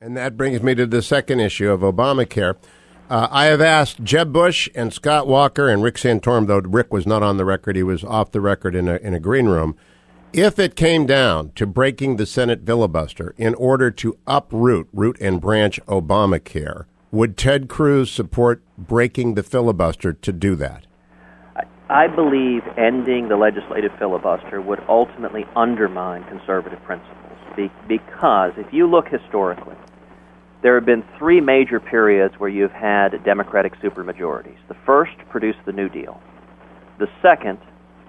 And that brings me to the second issue of Obamacare. I have asked Jeb Bush and Scott Walker and Rick Santorum, though Rick was not on the record, he was off the record in a green room, if it came down to breaking the Senate filibuster in order to root and branch Obamacare, would Ted Cruz support breaking the filibuster to do that? I believe ending the legislative filibuster would ultimately undermine conservative principles because if you look historically, there have been three major periods where you've had Democratic supermajorities. The first produced the New Deal. The second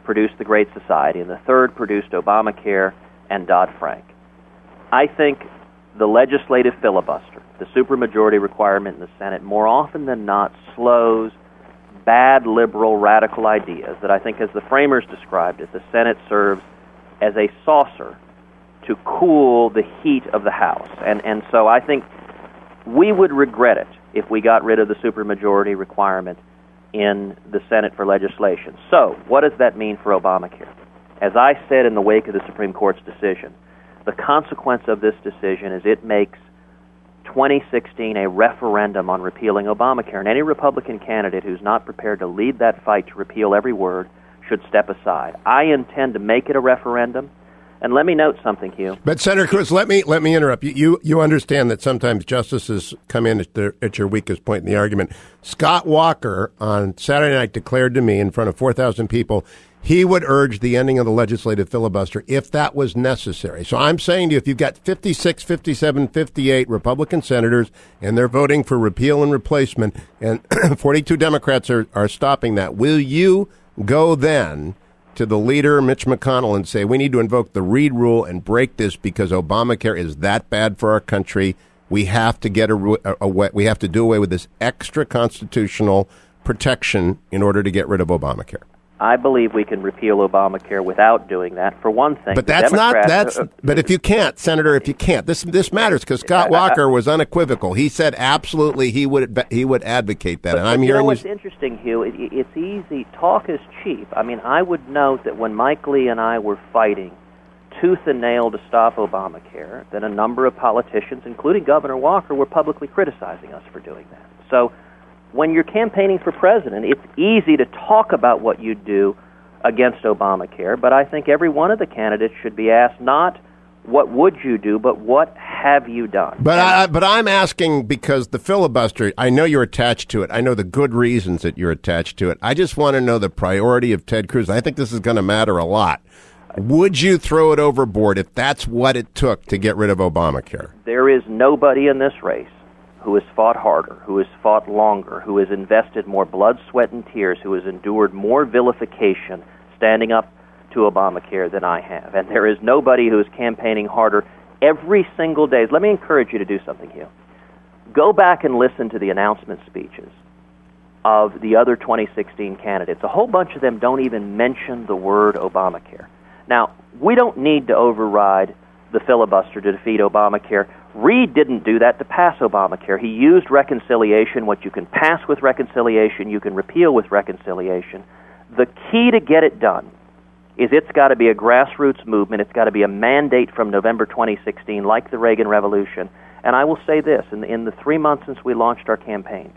produced the Great Society. And the third produced Obamacare and Dodd-Frank. I think the legislative filibuster, the supermajority requirement in the Senate, more often than not slows bad liberal radical ideas that I think, as the framers described it, the Senate serves as a saucer to cool the heat of the House. And so I think we would regret it if we got rid of the supermajority requirement in the Senate for legislation. So what does that mean for Obamacare? As I said in the wake of the Supreme Court's decision, the consequence of this decision is it makes 2016 a referendum on repealing Obamacare, and any Republican candidate who's not prepared to lead that fight to repeal every word should step aside. I intend to make it a referendum, and let me note something, Hugh. But Senator Cruz, let me interrupt you. You understand that sometimes justices come in at your weakest point in the argument. Scott Walker on Saturday night declared to me in front of 4,000 people he would urge the ending of the legislative filibuster if that was necessary. So I'm saying to you, if you've got 56, 57, 58 Republican senators and they're voting for repeal and replacement and 42 Democrats are stopping that, will you go then to the leader, Mitch McConnell, and say we need to invoke the Reed rule and break this because Obamacare is that bad for our country? We have to get we have to do away with this extra constitutional protection in order to get rid of Obamacare. I believe we can repeal Obamacare without doing that. For one thing, but but if you can't, Senator, if you can't, this matters because Scott Walker was unequivocal. He said absolutely he would advocate that, and I'm hearing. What's interesting, Hugh? It's easy. Talk is cheap. I mean, I would note that when Mike Lee and I were fighting tooth and nail to stop Obamacare, then a number of politicians, including Governor Walker, were publicly criticizing us for doing that. So when you're campaigning for president, it's easy to talk about what you do against Obamacare, but I think every one of the candidates should be asked not what would you do, but what have you done? But I'm asking because the filibuster, I know you're attached to it. I know the good reasons that you're attached to it. I just want to know the priority of Ted Cruz. I think this is going to matter a lot. Would you throw it overboard if that's what it took to get rid of Obamacare? There is nobody in this race who has fought harder, who has fought longer, who has invested more blood, sweat, and tears, who has endured more vilification standing up to Obamacare than I have. And there is nobody who is campaigning harder every single day. Let me encourage you to do something, Hugh. Go back and listen to the announcement speeches of the other 2016 candidates. A whole bunch of them don't even mention the word Obamacare. Now, we don't need to override the filibuster to defeat Obamacare. Reed didn't do that to pass Obamacare. He used reconciliation. What you can pass with reconciliation, you can repeal with reconciliation. The key to get it done is it's got to be a grassroots movement. It's got to be a mandate from November 2016, like the Reagan Revolution. And I will say this, in the 3 months since we launched our campaign,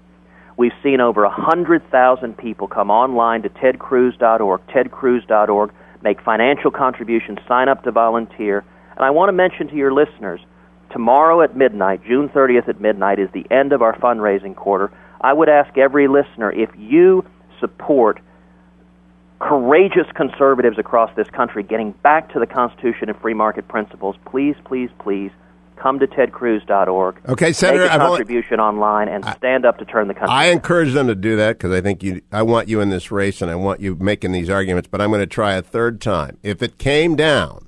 we've seen over 100,000 people come online to tedcruz.org, make financial contributions, sign up to volunteer. And I want to mention to your listeners, tomorrow at midnight, June 30th at midnight, is the end of our fundraising quarter. I would ask every listener, if you support courageous conservatives across this country getting back to the Constitution and free market principles, please, please, please come to tedcruz.org. Okay, Senator, make a contribution online and stand up to turn the country. I encourage them to do that because I think I want you in this race and I want you making these arguments, but I'm going to try a third time. If it came down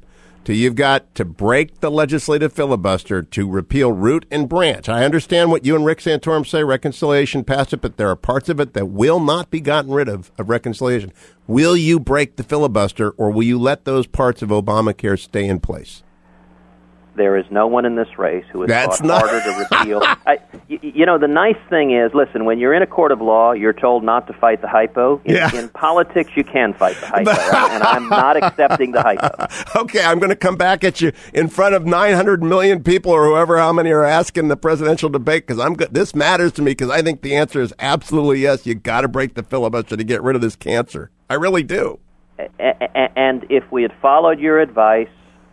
to you've got to break the legislative filibuster to repeal root and branch. I understand what you and Rick Santorum say, reconciliation, pass it, but there are parts of it that will not be gotten rid of reconciliation. Will you break the filibuster or will you let those parts of Obamacare stay in place? There is no one in this race who has fought harder to repeal. The nice thing is, listen, when you're in a court of law, you're told not to fight the hypo. In politics, you can fight the hypo, and I'm not accepting the hypo. Okay, I'm going to come back at you in front of 900 million people or whoever, how many are asking the presidential debate, because this matters to me, because I think the answer is absolutely yes. You got to break the filibuster to get rid of this cancer. I really do. And if we had followed your advice,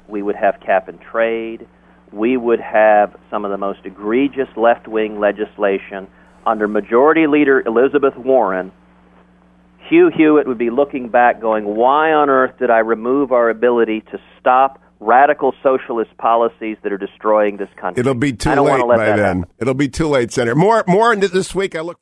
we would have cap and trade. We would have some of the most egregious left-wing legislation. Under Majority Leader Elizabeth Warren, Hugh Hewitt would be looking back going, why on earth did I remove our ability to stop radical socialist policies that are destroying this country? It'll be too late by then. It'll be too late, Senator. More into this week. I look